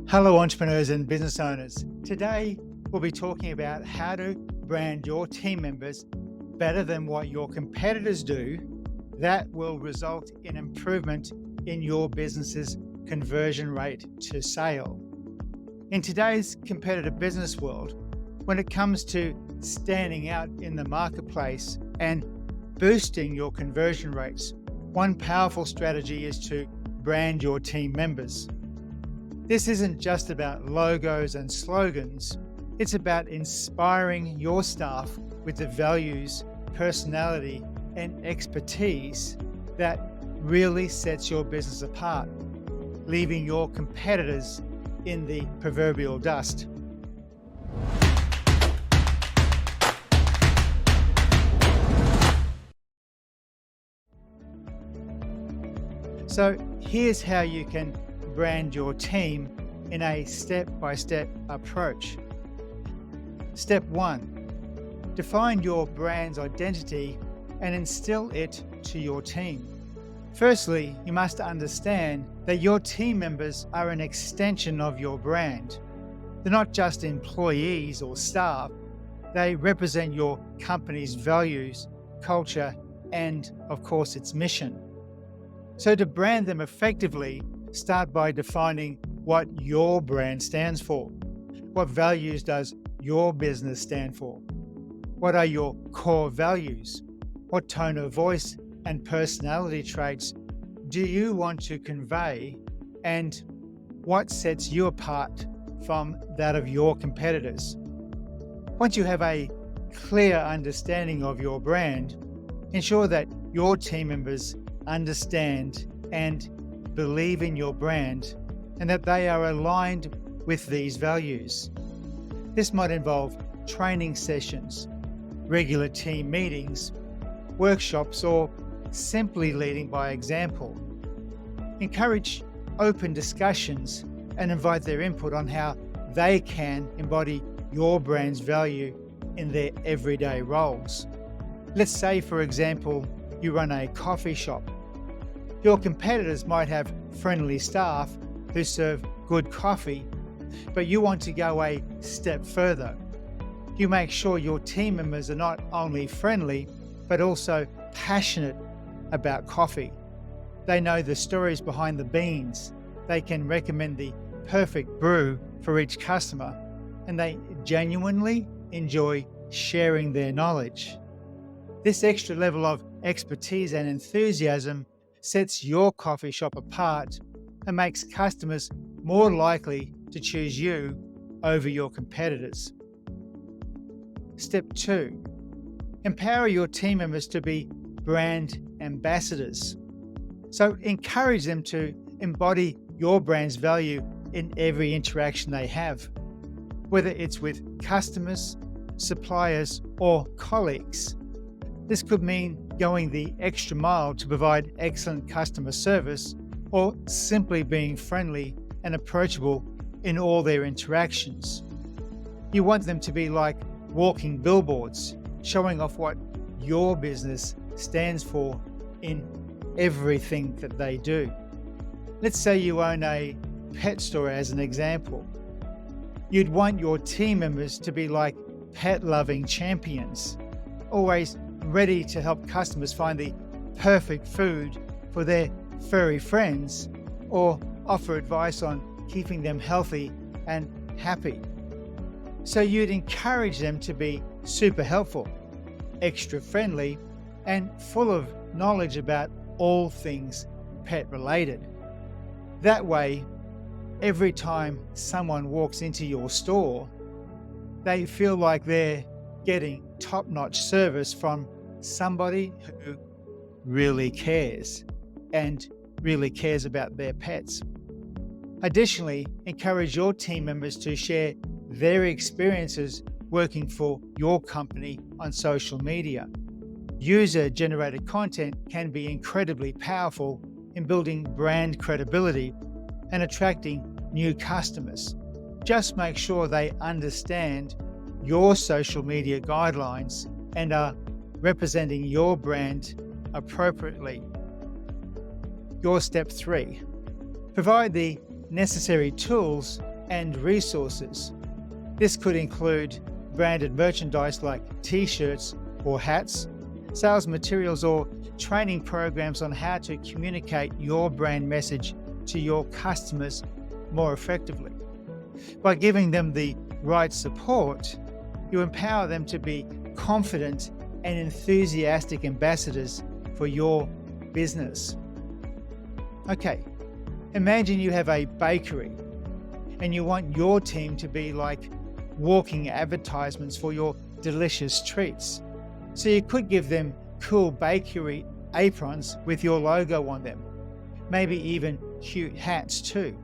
Hello, entrepreneurs and business owners. Today, we'll be talking about how to brand your team members better than what your competitors do. That will result in improvement in your business's conversion rate to sale. In today's competitive business world, when it comes to standing out in the marketplace and boosting your conversion rates, one powerful strategy is to brand your team members. This isn't just about logos and slogans. It's about inspiring your staff with the values, personality, and expertise that really sets your business apart, leaving your competitors in the proverbial dust. So here's how you can brand your team in a step-by-step approach. Step 1, define your brand's identity and instill it to your team. Firstly, you must understand that your team members are an extension of your brand. They're not just employees or staff, they represent your company's values, culture, and of course its mission. So to brand them effectively, start by defining what your brand stands for. What values does your business stand for? What are your core values? What tone of voice and personality traits do you want to convey? And what sets you apart from that of your competitors? Once you have a clear understanding of your brand, ensure that your team members understand and believe in your brand and that they are aligned with these values. This might involve training sessions, regular team meetings, workshops, or simply leading by example. Encourage open discussions and invite their input on how they can embody your brand's value in their everyday roles. Let's say, for example, you run a coffee shop. Your competitors might have friendly staff who serve good coffee, but you want to go a step further. You make sure your team members are not only friendly, but also passionate about coffee. They know the stories behind the beans. They can recommend the perfect brew for each customer, and they genuinely enjoy sharing their knowledge. This extra level of expertise and enthusiasm sets your coffee shop apart and makes customers more likely to choose you over your competitors. Step 2, empower your team members to be brand ambassadors. So encourage them to embody your brand's value in every interaction they have, whether it's with customers, suppliers, or colleagues. This could mean going the extra mile to provide excellent customer service, or simply being friendly and approachable in all their interactions. You want them to be like walking billboards, showing off what your business stands for in everything that they do. Let's say you own a pet store as an example. You'd want your team members to be like pet-loving champions, always ready to help customers find the perfect food for their furry friends, or offer advice on keeping them healthy and happy. So you'd encourage them to be super helpful, extra friendly, and full of knowledge about all things pet related. That way, every time someone walks into your store, they feel like they're getting top-notch service from somebody who really cares and really cares about their pets. Additionally, encourage your team members to share their experiences working for your company on social media. User-generated content can be incredibly powerful in building brand credibility and attracting new customers. Just make sure they understand your social media guidelines and are representing your brand appropriately. Your step 3, provide the necessary tools and resources. This could include branded merchandise like t-shirts or hats, sales materials or training programs on how to communicate your brand message to your customers more effectively. By giving them the right support, you empower them to be confident and enthusiastic ambassadors for your business. Okay, imagine you have a bakery and you want your team to be like walking advertisements for your delicious treats. So you could give them cool bakery aprons with your logo on them, maybe even cute hats too.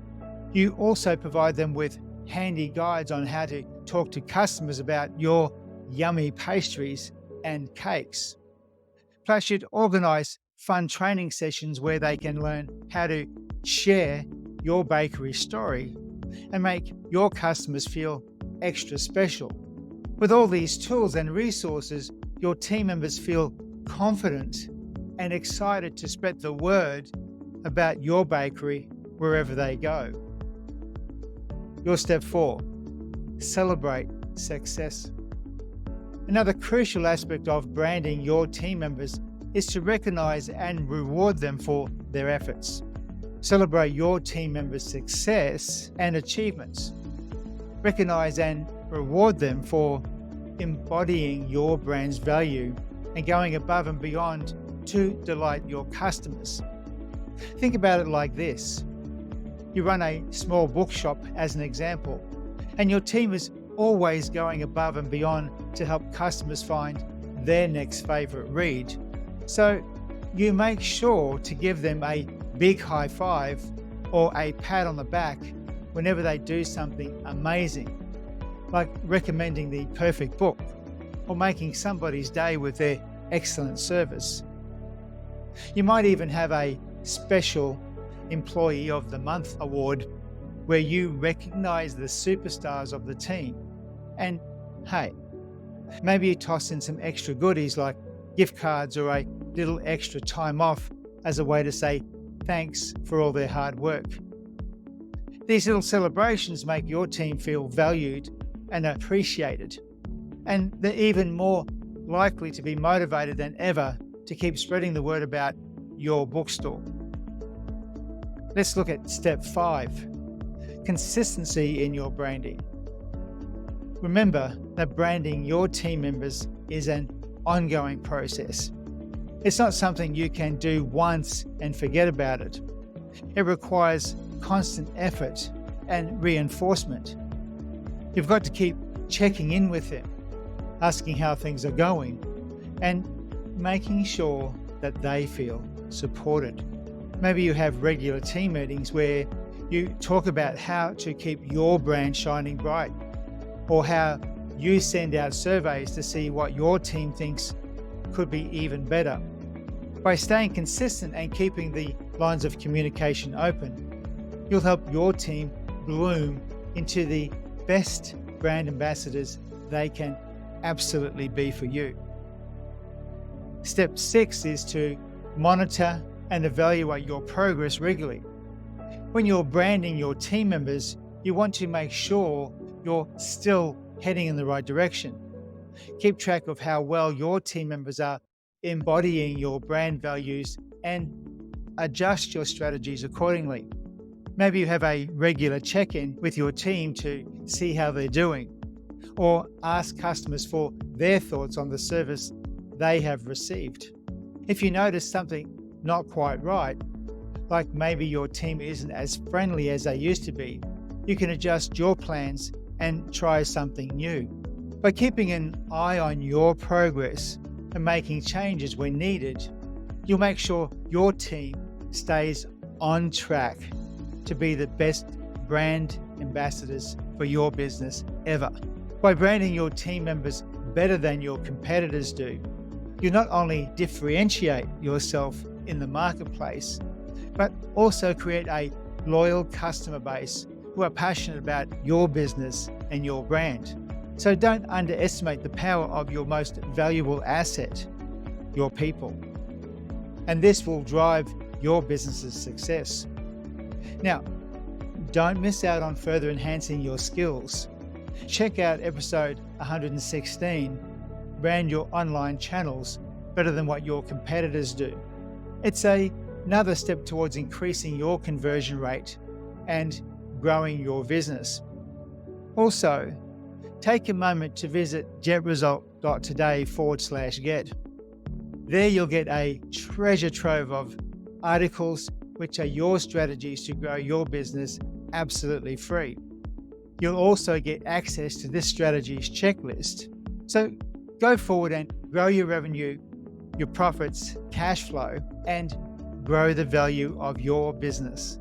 You also provide them with handy guides on how to talk to customers about your yummy pastries and cakes. Plus, you'd organize fun training sessions where they can learn how to share your bakery story and make your customers feel extra special. With all these tools and resources, your team members feel confident and excited to spread the word about your bakery wherever they go. Your step 4, celebrate success. Another crucial aspect of branding your team members is to recognize and reward them for their efforts. Celebrate your team members' success and achievements. Recognize and reward them for embodying your brand's value and going above and beyond to delight your customers. Think about it like this. You run a small bookshop as an example, and your team is always going above and beyond to help customers find their next favorite read. So you make sure to give them a big high five or a pat on the back whenever they do something amazing, like recommending the perfect book or making somebody's day with their excellent service. You might even have a special Employee of the Month award where you recognize the superstars of the team. And hey, maybe you toss in some extra goodies like gift cards or a little extra time off as a way to say thanks for all their hard work. These little celebrations make your team feel valued and appreciated, and they're even more likely to be motivated than ever to keep spreading the word about your bookstore. Let's look at step 5, consistency in your branding. Remember that branding your team members is an ongoing process. It's not something you can do once and forget about it. It requires constant effort and reinforcement. You've got to keep checking in with them, asking how things are going, and making sure that they feel supported. Maybe you have regular team meetings where you talk about how to keep your brand shining bright, or how you send out surveys to see what your team thinks could be even better. By staying consistent and keeping the lines of communication open, you'll help your team bloom into the best brand ambassadors they can absolutely be for you. Step 6 is to monitor and evaluate your progress regularly. When you're branding your team members, you want to make sure you're still heading in the right direction. Keep track of how well your team members are embodying your brand values and adjust your strategies accordingly. Maybe you have a regular check-in with your team to see how they're doing, or ask customers for their thoughts on the service they have received. If you notice something not quite right, like maybe your team isn't as friendly as they used to be, you can adjust your plans and try something new. By keeping an eye on your progress and making changes when needed, you'll make sure your team stays on track to be the best brand ambassadors for your business ever. By branding your team members better than your competitors do, you not only differentiate yourself in the marketplace, but also create a loyal customer base who are passionate about your business and your brand. So don't underestimate the power of your most valuable asset, your people. And this will drive your business's success. Now, Don't miss out on further enhancing your skills. Check out episode 116, Brand Your Online Channels Better Than What Your Competitors Do. It's another step towards increasing your conversion rate and growing your business. Also, take a moment to visit jetresult.today/get. There you'll get a treasure trove of articles which are your strategies to grow your business absolutely free. You'll also get access to this strategies checklist. So go forward and grow your revenue, your profits, cash flow, and grow the value of your business.